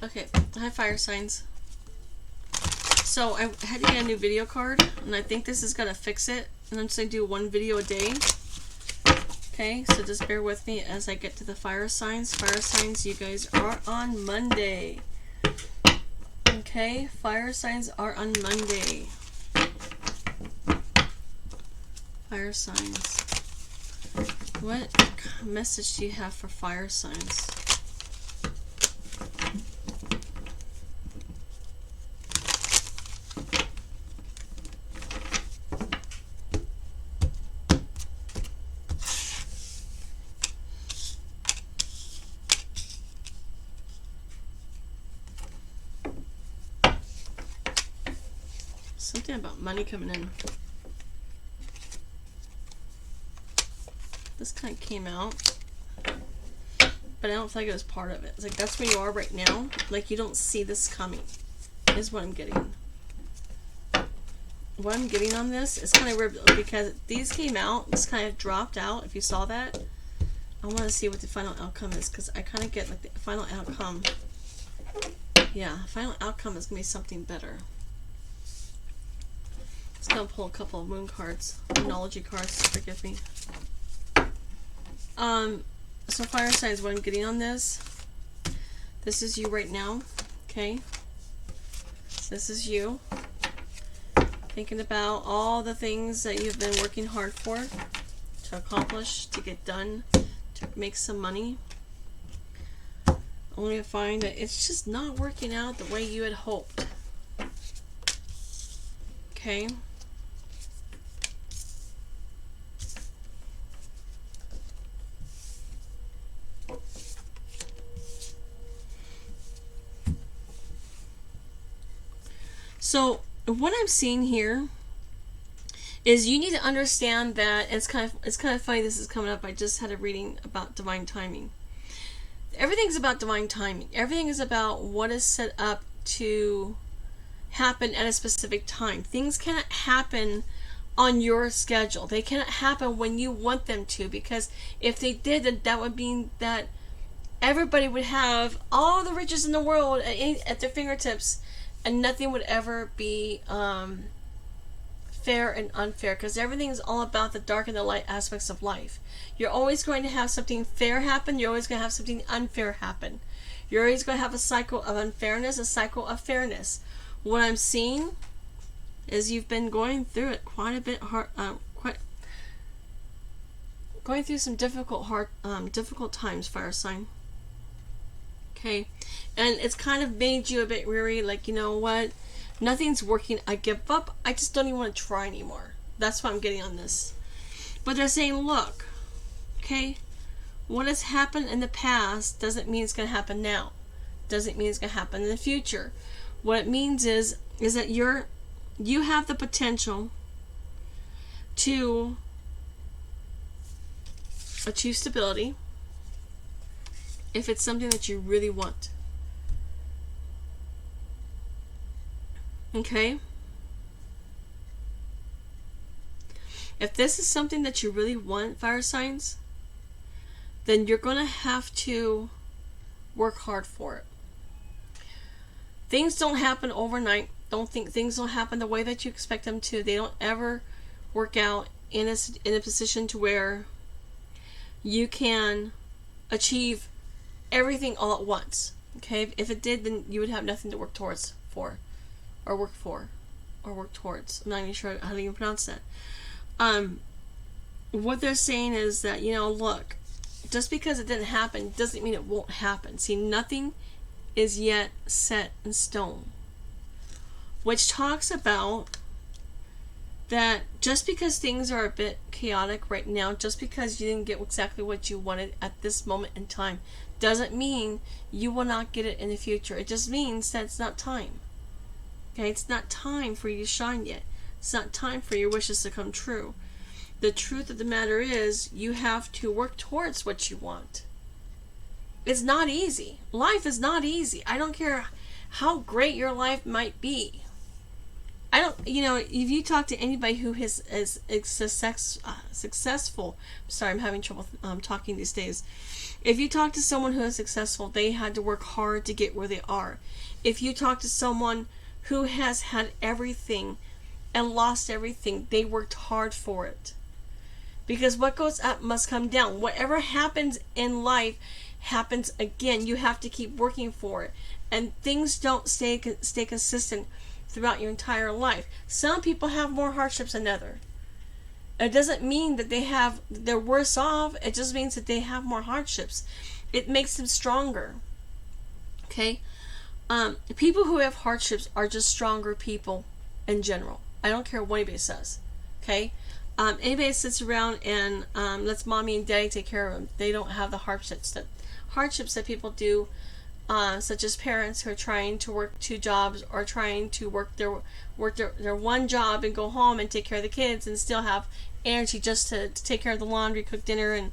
Okay, hi fire signs. So I had to get a new video card, and I think this is gonna fix it. And I'm just gonna do one video a day. Okay, so just bear with me as I get to the fire signs. Fire signs, you guys are on Monday. Okay, fire signs are on Monday. Fire signs. What message do you have for fire signs? Something about money coming in. This kind of came out, but I don't feel like it was part of it. It's like that's where you are right now. Like you don't see this coming, is what I'm getting. What I'm getting on this is kind of weird because these came out. This kind of dropped out. If you saw that, I want to see what the final outcome is because I kind of get like the final outcome. Yeah, final outcome is gonna be something better. Let's go pull a couple of moon cards, Moonology cards. Forgive me. So fire signs, what I'm getting on this. This is you right now, okay? This is you. Thinking about all the things that you've been working hard for, to accomplish, to get done, to make some money. Only to find that it's just not working out the way you had hoped. Okay? So what I'm seeing here is you need to understand that it's kind of funny this is coming up. I just had a reading about divine timing. Everything's about divine timing. Everything is about what is set up to happen at a specific time. Things cannot happen on your schedule. They cannot happen when you want them to, because if they did, then that would mean that everybody would have all the riches in the world at their fingertips, and nothing would ever be fair and unfair, because everything is all about the dark and the light aspects of life. You're always going to have something fair happen. You're always going to have something unfair happen. You're always going to have a cycle of unfairness, a cycle of fairness. What I'm seeing is you've been going through it quite a bit hard, going through some difficult times, fire sign. Okay, and it's kind of made you a bit weary, like, you know what, nothing's working, I give up, I just don't even want to try anymore. That's what I'm getting on this. But they're saying, look, okay, what has happened in the past doesn't mean it's going to happen now. Doesn't mean it's going to happen in the future. What it means is that you have the potential to achieve stability if it's something that you really want. Okay? If this is something that you really want, fire signs, then you're going to have to work hard for it. Things don't happen overnight. Don't think things don't happen the way that you expect them to. They don't ever work out in a position to where you can achieve everything all at once. Okay? If it did, then you would have nothing to work towards or work towards. I'm not even sure how to even pronounce that. What they're saying is that, you know, look, just because it didn't happen doesn't mean it won't happen. See, nothing is yet set in stone. Which talks about that just because things are a bit chaotic right now, just because you didn't get exactly what you wanted at this moment in time, doesn't mean you will not get it in the future. It just means that it's not time. Okay, it's not time for you to shine yet. It's not time for your wishes to come true. The truth of the matter is, you have to work towards what you want. It's not easy. Life is not easy. I don't care how great your life might be. I don't, you know, if you talk to anybody who is successful, I'm sorry, I'm having trouble talking these days. If you talk to someone who is successful, they had to work hard to get where they are. If you talk to someone who has had everything and lost everything, they worked hard for it. Because what goes up must come down. Whatever happens in life happens again. You have to keep working for it. And things don't stay consistent throughout your entire life. Some people have more hardships than others. It doesn't mean that they're worse off. It just means that they have more hardships. It makes them stronger. Okay? People who have hardships are just stronger people in general. I don't care what anybody says. Okay? Anybody sits around and lets mommy and daddy take care of them, they don't have the hardships that people do, such as parents who are trying to work 2 jobs or trying to work their one job and go home and take care of the kids and still have energy just to take care of the laundry, cook dinner, and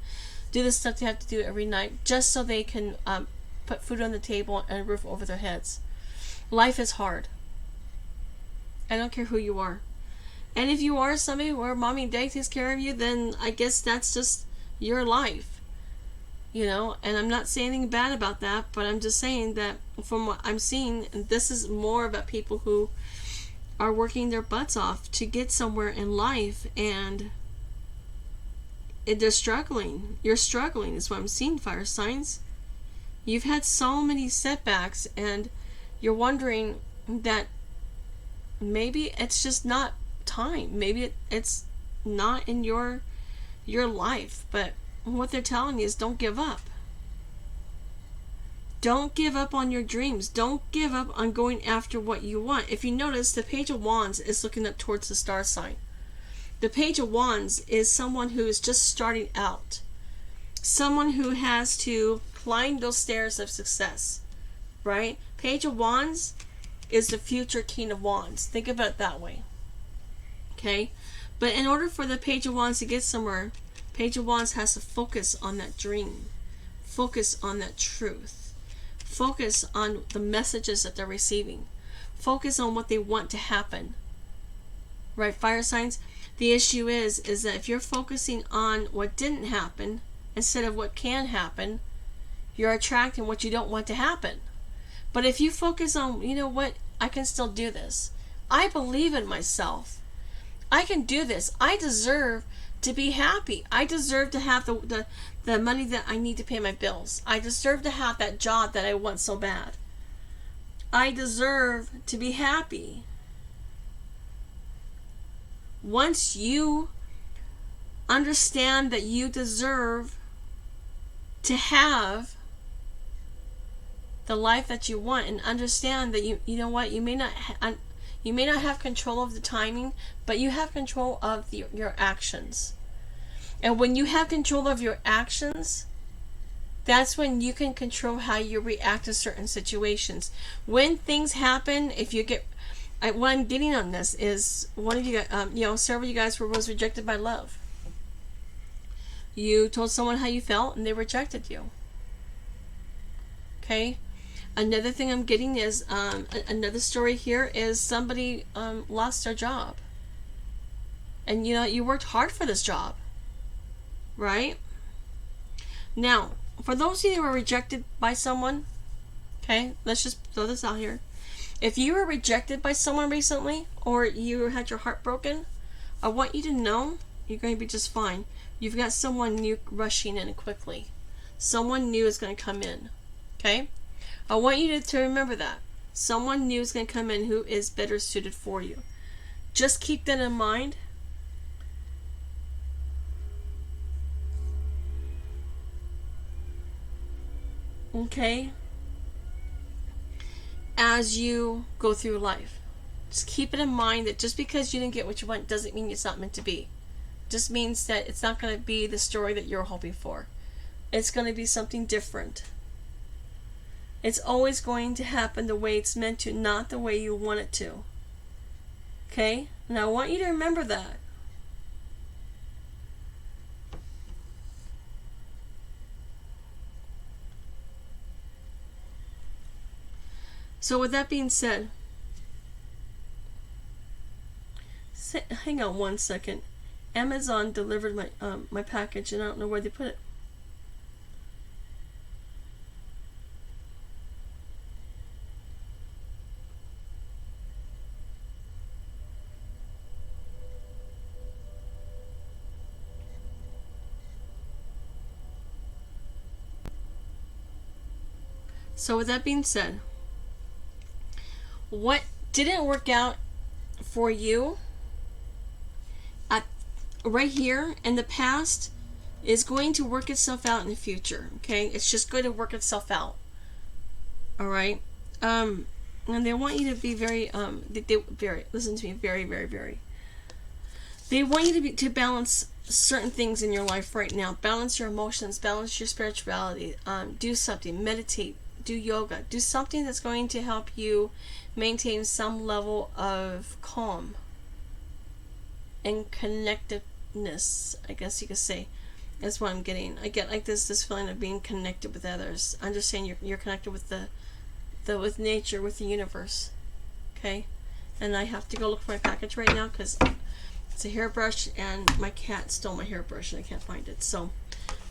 do the stuff they have to do every night just so they can put food on the table and a roof over their heads. Life is hard. I don't care who you are. And if you are somebody where mommy and daddy takes care of you, then I guess that's just your life. And I'm not saying anything bad about that, but I'm just saying that from what I'm seeing, this is more about people who are working their butts off to get somewhere in life, and they're struggling. You're struggling is what I'm seeing, fire signs. You've had so many setbacks, and you're wondering that maybe it's just not time. Maybe it's not in your life. But what they're telling you is don't give up. Don't give up on your dreams. Don't give up on going after what you want. If you notice, the Page of Wands is looking up towards the star sign. The Page of Wands is someone who is just starting out. Someone who has to climb those stairs of success. Right? Page of Wands is the future King of Wands. Think of it that way. Okay? But in order for the Page of Wands to get somewhere, Page of Wands has to focus on that dream. Focus on that truth. Focus on the messages that they're receiving. Focus on what they want to happen. Right, fire signs? The issue is that if you're focusing on what didn't happen instead of what can happen, you're attracting what you don't want to happen. But if you focus on, you know what, I can still do this. I believe in myself. I can do this. I deserve to be happy. I deserve to have the money that I need to pay my bills. I deserve to have that job that I want so bad. I deserve to be happy. Once you understand that you deserve to have the life that you want, and understand that you know what, you may not have control of the timing, but you have control of your actions. And when you have control of your actions, that's when you can control how you react to certain situations. When things happen, if you get, what I'm getting on this is, one of you guys, several of you guys was rejected by love. You told someone how you felt and they rejected you. Okay? Another thing I'm getting is, another story here is somebody lost their job. And you worked hard for this job. Right? Now, for those of you who were rejected by someone, okay, let's just throw this out here. If you were rejected by someone recently, or you had your heart broken, I want you to know you're going to be just fine. You've got someone new rushing in quickly. Someone new is going to come in. Okay? I want you to remember that. Someone new is going to come in who is better suited for you. Just keep that in mind. Okay? As you go through life. Just keep it in mind that just because you didn't get what you want doesn't mean it's not meant to be. Just means that it's not going to be the story that you're hoping for. It's going to be something different. It's always going to happen the way it's meant to, not the way you want it to. Okay? And I want you to remember that. So with that being said, hang on one second. Amazon delivered my package and I don't know where they put it. So with that being said, what didn't work out for you at right here in the past is going to work itself out in the future. Okay, it's just going to work itself out. All right. And they want you to be very they very listen to me very very very. They want you to balance certain things in your life right now. Balance your emotions, balance your spirituality. Do something, meditate, do yoga, do something that's going to help you maintain some level of calm and connectedness, I guess you could say. That's what I'm getting. I get like this feeling of being connected with others. I'm just saying you're connected with with nature, with the universe. Okay? And I have to go look for my package right now because it's a hairbrush and my cat stole my hairbrush and I can't find it. So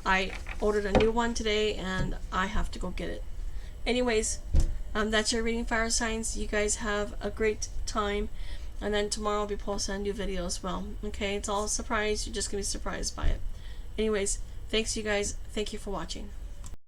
I ordered a new one today and I have to go get it. Anyways, that's your reading, fire signs. You guys have a great time. And then tomorrow I'll be posting a new video as well. Okay? It's all a surprise. You're just going to be surprised by it. Anyways, thanks you guys. Thank you for watching.